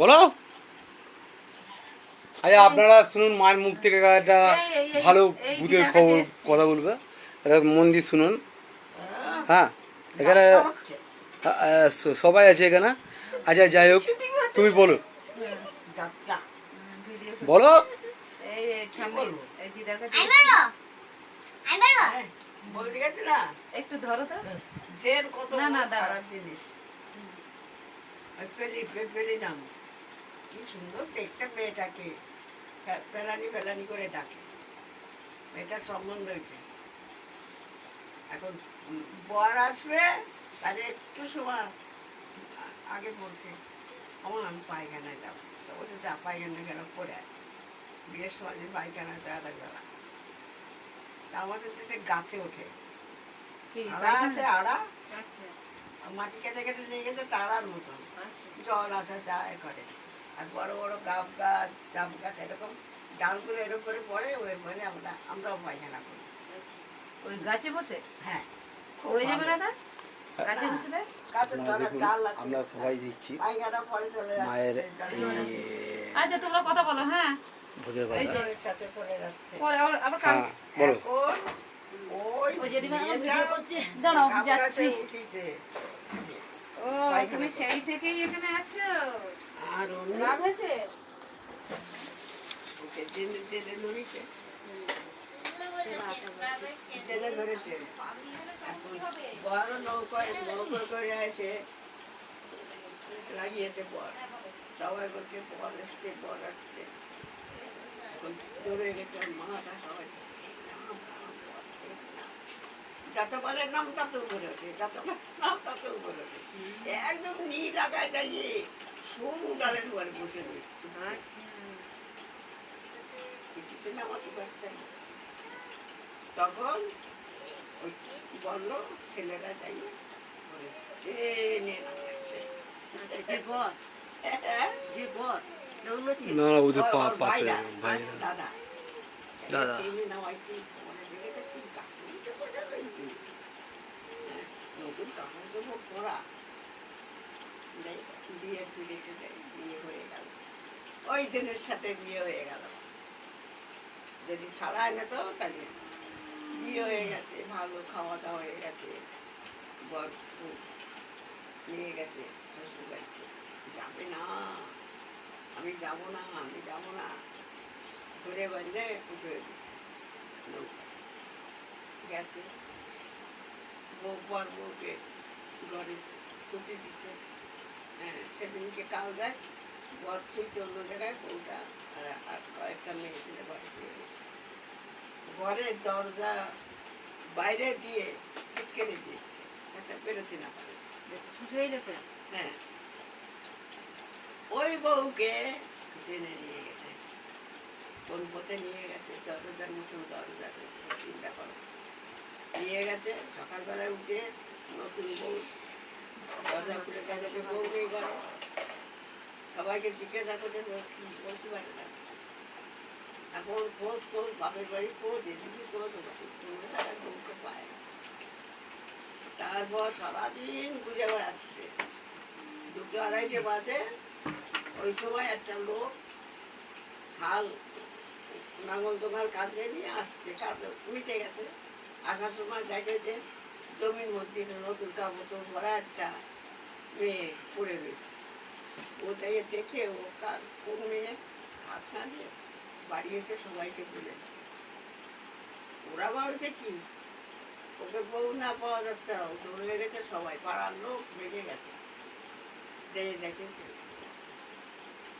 বলো। আচ্ছা আপনারা শুনুন, মায়ের মুখ থেকে একটা ভালো ভূতের খবর কথা বলবে, এটা মন দিয়ে শুনুন। হ্যাঁ, এখানে সবাই আছে এখানে। আচ্ছা যাই হোক, তুমি বলো বলো। একটু ধরো তো। না না খারাপ জিনিস ফেলি নাম কি সুন্দর দেখতে মেয়েটাকে ফেলানি ফেলানি করে ডাকে। মেয়েটার সম্বন্ধ হয়েছে, এখন বর আসবে তাহলে একটু সময় আগে বলছে আমার আমি পায়খানায় যাবো, তো বলছে যা পায়খানা কেন করে বিয়ের সময় পায়খানা যাওয়া যাওয়া। তা আমাদের দেশে গাছে ওঠে আড়া আছে, আড়া মাটি কেটে কেটে নিয়ে গেছে তাড়ার মতন, জল আসা যায় করে। আর বড় বড় গাব গাছ জাম গাছ এরকম ডালগুলো এরকম করে পড়ে, ওই মানে আমরাও পায়খানা করি ওই গাছে বসে। হ্যাঁ উড়ে যাবে না তা গাছে বসে দেয়। আমরা সবাই দেখছি পায়খানা পরে চলে মায়ের যাচ্ছে। আচ্ছা তোমরা কথা বলো। হ্যাঁ ভোজের এই কথা। যে সাথে চলে যাচ্ছে। পরে আবার কাল হ্যাঁ বলো। এখন ওই জেঠিমা আমার ভিডিও করছে, দাঁড়াও যাচ্ছি। উঠিছে ও তুমি সেই থেকেই এখানে আছো। আর রাগ হয়েছে? জেনে জেনে ধরেছে, জেনে ধরেছে। বড় নৌকায় নৌকা করে এসে লাগিয়েছে বর, সবাই বলছে বর এসছে বর আসছে। ধরে গেছে মাটা সবাই যতবারের নাম তত উপরে ওঠে, যতবার নাম তত উপরে ওঠে। একদম নীল আগায় দাঁড়িয়ে সরু ডালের উপরে বসে রয়েছে। কিছুতে নামাতে পারছে না। তখন ওই বললো ছেলেরা যাই টেনে নামাইছে। না না ওদের পাশে ভাই দাদা দাদা টেনে নামাইছে। নতুন কাপড় চোপড় পরা বিয়ে ফিরেছে, বিয়ে হয়ে গেল ওই জনের সাথে বিয়ে হয়ে গেল। যদি ছাড়ায় না তো তাহলে বিয়ে হয়ে গেছে, ভালো খাওয়া দাওয়া হয়ে গেছে, বর নিয়ে গেছে শ্বশুর বাড়িতে। যাবে না, আমি যাবো না, আমি যাবো না, ঘুরে বাঁধে উঠে গেছে। বউ বর বউকে ঘরে ছুটি দিচ্ছে। হ্যাঁ সেদিনকে কাল যায় বর ছুঁচে অন্য জায়গায়, বউটা আর কয়েকটা মেয়ে ছেলে বাড়িতে ঘরের দরজা বাইরে দিয়ে চিটকেনে দিয়েছে, একটা বেরোতে না পারে। হ্যাঁ ওই বউকে জেনে নিয়ে গেছে, কোন পথে নিয়ে গেছে, দরজার মতন দরজা চিন্তা করো নিয়ে গেছে। সকালবেলায় উঠে নতুন বউ দরজা খুলে কাছে বউ নিয়ে গেল, সবাইকে জিজ্ঞাসা করে বলতে পারে না। এখন খোঁজ খোঁজ বাপের বাড়ি খোঁজ, এদিকে খোঁজ, তারা বউকে পায়। তারপর সারাদিন ঘুরে বেড়াচ্ছে। 2-2-2:30 বাজে ওই সময় একটা লোক হাল নাঙল দোঙাল কাঁধে নিয়ে আসছে, কাঁধে উঠে গেছে। আসার সময় দেখে যে জমির মধ্যে নতুন কাপড় চোপড় ভরা একটা মেয়ে পড়ে রয়েছে। ওটাই দেখে ও কোন মেয়ে হাত না দিয়ে বাড়ি এসে সবাইকে বলেছে। ওরা ভাবছে কি ওকে বউ না পাওয়া যাচ্ছে, দৌড়ে গেছে সবাই, পাড়ার লোক বেড়ে গেছে। যে দেখে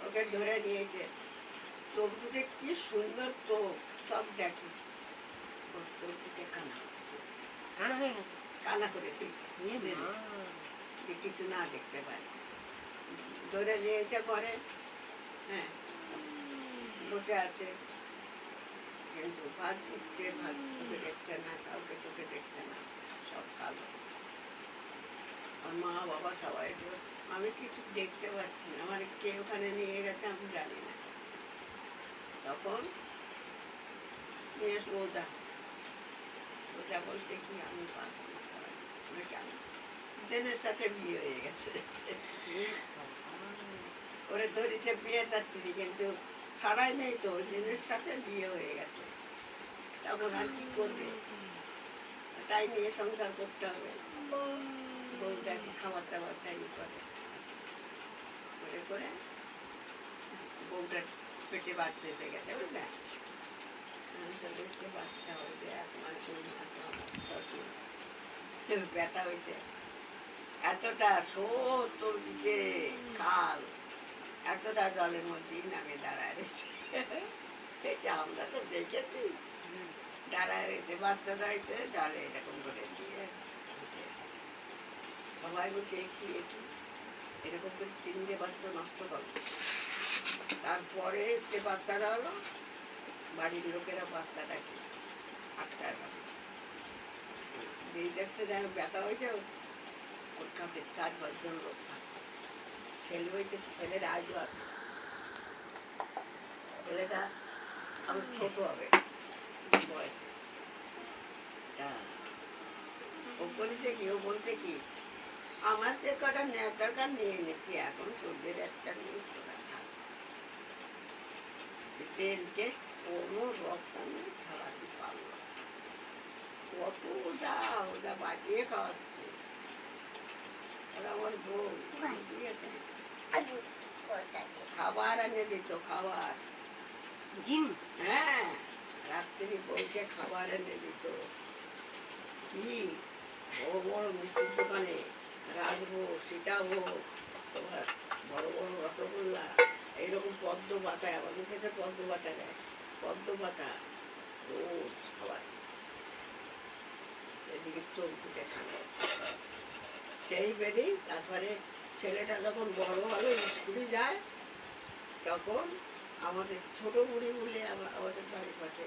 ওকে ধরে নিয়েছে, চোখ দুটো কি সুন্দর চোখ, সব দেখে ওর চোখ দুটো কানা হয়ে গেছে, কানা করে যে কিছু না দেখতে পারে। ধরে নিয়েছে ঘরে, হ্যাঁ বসে আছে, কিন্তু ভাত দিচ্ছে, ভাত চোখে দেখছে না, কাউকে চোখে দেখছে না, সব কালো। আর মা বাবা সবাই, আমি কিছু দেখতে পাচ্ছি না, আমার কে ওখানে নিয়ে গেছে আমি জানি না। তখন নিয়ে রোজা রোজা বলতে কি আমি পাচ্ছি কেন জেনের সাথে বিয়ে হয়ে গেছে। করে ধরেছে বিয়েটা তিনি, কিন্তু ছাড়াই নেই তো, ওই দিনের সাথে বিয়ে হয়ে গেছে। তখন আর কি করবে, তাই নিয়ে সংসার করতে হবে। বউটাকে খাবার টাবার তাই করে করে করে বউটার পেটে বাচ্চা এসে গেছে, বুঝলে? দেখতে বাচ্চা হয়েছে 1 মাস 2 মাস ব্যথা হয়েছে, এতটা স্রোত চলছে খাল, এতটা জলের মধ্যেই নামে দাঁড়ায় রয়েছে। এটা আমরা তো দেখেছি, দাঁড়ায় রয়েছে, বাচ্চাটা হয়েছে জলে এরকম করে দিয়ে সবাই বলছে একটু একটু এরকম করে 3টে বাচ্চা নষ্ট করবে। তারপরে যে বাচ্চাটা হলো, বাড়ির লোকেরা বাচ্চাটাকে আটকায় রাখে, যেই দেখছে যেন ব্যথা হয়েছে ওর কাছে 4-5 জন লোক থাকতো। ছেলে হয়েছে, ছেলের আজও আছে, ছেলেটা আমার ছোট হবে বয়সে। ও বলছে কি, ও বলছে কি, আমার যে কটা নেওয়ার দরকার নিয়ে এনেছি, এখন তোদের একটা নিয়ে তোরা থাক। তেলকে কোনো রকমে ছাড়াতে পারলো, কত ওটা ওটা বাজিয়ে খাওয়াচ্ছে। ওরা আমার বউ খাবার এনে দিত, খাবার। জিম হ্যাঁ, রাত্রি বউকে খাবার এনে দিত। কি বড় বড় মিষ্টির দোকানে রাখবো, সেটা হোক তোমার বড় বড় রসগোল্লা, এইরকম পদ্ম পাতায়, আমাদের থেকে পদ্ম পাতা দেয়, পদ্ম পাতা রোজ খাবার। এদিকে চোখ দুটে খাবে সেই বেরি। তারপরে ছেলেটা যখন বড় হলো, স্কুলে যায়, তখন আমাদের ছোট বুড়ি বলে আমাদের বাড়ির পাশে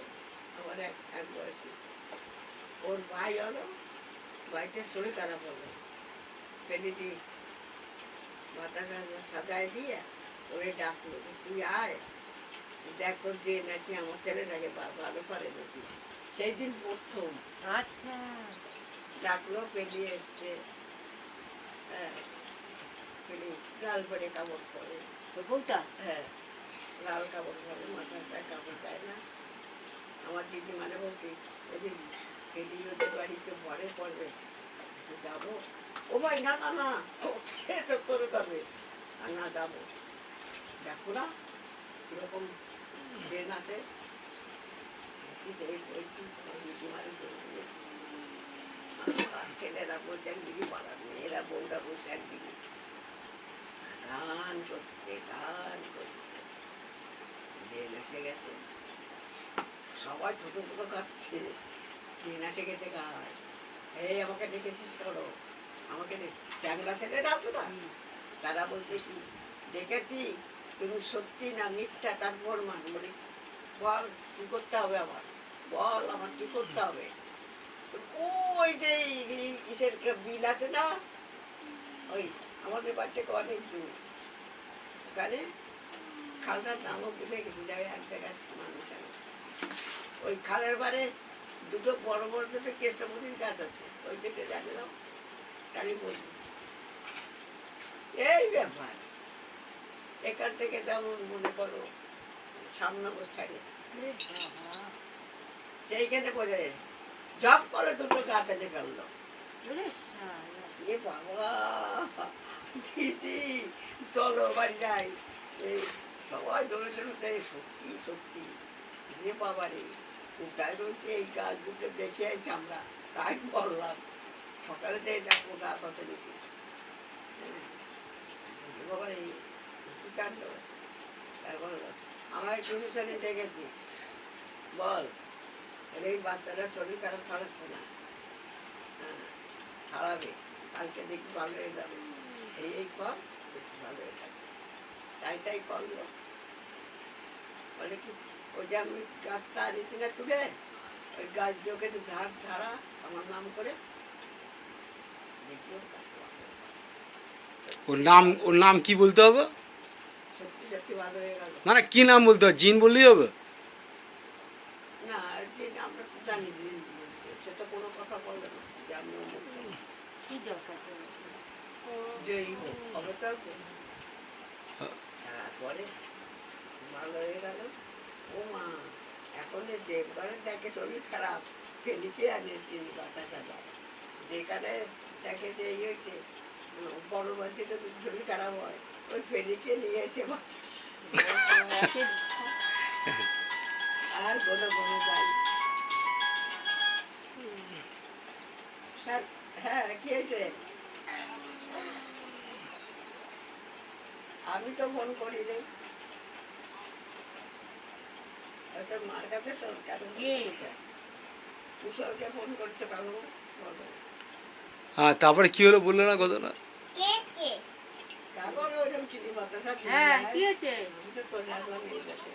আমার এক বয়সী, ওর ভাই হলো, ভাইটার শরীর খারাপ হলো, পেলিটি মাথাটা সাজায় দিয়ে ওরে ডাকলো, তুই আয় দেখো যে নাকি আমার ছেলেটাকে ভালো পারে নাকি। সেই দিন প্রথম আচ্ছা ডাকলো, পেলিয়ে এসছে। হ্যাঁ, পেলি লাল পরে কাপড় পরে, তো বউটা হ্যাঁ লাল কাপড় পরে, মাথাটা কাপড় দেয় না। আমার দিদি মানে বলছি, যদি পেলি ওদের বাড়িতে পরে পড়বে যাবো, ও ভাই না না না, তো করে করবে, আর না যাবো, দেখো না সেরকম ট্রেন আছে। ছেলেরা বলছে একদিকে, পাড়ার মেয়েরা বউরা বলছে একদিকে, গান করছে গান করছে, ট্রেন এসে গেছে, সবাই ছোটো ছোটো খাচ্ছে, ট্রেন এসে গেছে গায়। এই আমাকে দেখেছিস করো, আমাকে চ্যাংলা ছেলেরা আছে না, তারা বলছে কি, দেখেছি তুমি সত্যি না মিথ্যা তার প্রমাণ, বলি বল কি করতে হবে, আমার বল আমার কি করতে হবে। ওই যে কিসের বিল আছে না, ওই আমাদের বাড়ি থেকে অনেক দূর, ওখানে খালটার নামও ভুলে গেছি, যাই এক জায়গায় মানুষ আছে, ওই খালের বারে দুটো বড় বড় দুটো কেষ্টমুটির গাছ আছে, ওই দিকে জানে না, তাহলে বলবো এই ব্যাপার। এখান থেকে যেমন মনে করো সামনে বসারে সেইখানে বলে জব করে দুটো গাছ এনে ফেললো। এ বাবা, দিদি চলো বাড়ি যাই, এই সবাই দৌড়ে দৌড়ে, সত্যি সত্যি রে বাবা রে, কোথায় রয়েছে এই গাছ দুটো দেখে আইছি আমরা, তাই বললাম সকালে যাই দেখো গাছ হতে দেখি। বাবা রে কি কাণ্ড। তারপর আমার টুসুখানে ডেকেছি, বল এই বাচ্চাটা শরীর খারাপ ছাড়াচ্ছে না, হ্যাঁ ছাড়াবে, কালকে দেখি ভালো হয়ে যাবে, এই কর দেখি ভালো হয়ে যাবে, তাই করলো। বলে কি, ওই যে আমি গাছটা আনিয়েছি না তুলে, ওই গাছ যোগে ঝাড় ছাড়া আমার নাম করে, দেখি ওর নাম কি বলতে হবে? সত্যি সত্যি ভালো হয়ে গেল। না না, কি নাম বলতে হবে? জিন বললেই হবে? না যে আমরা তো জানি যে সে তো কোনো কথা বলবে না যে আমি কি দরকার যেই হোক হবে তো তারপরে ভালো হয়ে গেল। ও মা, এখন যে ঘরে দেখে শরীর খারাপ ফেলিকে আনে চিনি বাতাসা দেয়, যেখানে দেখে যে ইয়ে হয়েছে বড় বাচ্চাকে যদি শরীর খারাপ হয় ওই ফেলিকে নিয়ে এসে আর কোনো কোনো যাই। হ্যাঁ হ্যাঁ, কি হয়েছে? আমি তো ফোন করি রে, তোর মার কাছে সরকার কুশলকে ফোন করছে বাবু, বলো। হ্যাঁ, তারপরে কি হলো বললো না কথাটা? তারপরে ওরকম চিনি বাতাসা হ্যাঁ কি হয়েছে? আমি তো চলে আসলাম এই কাছে।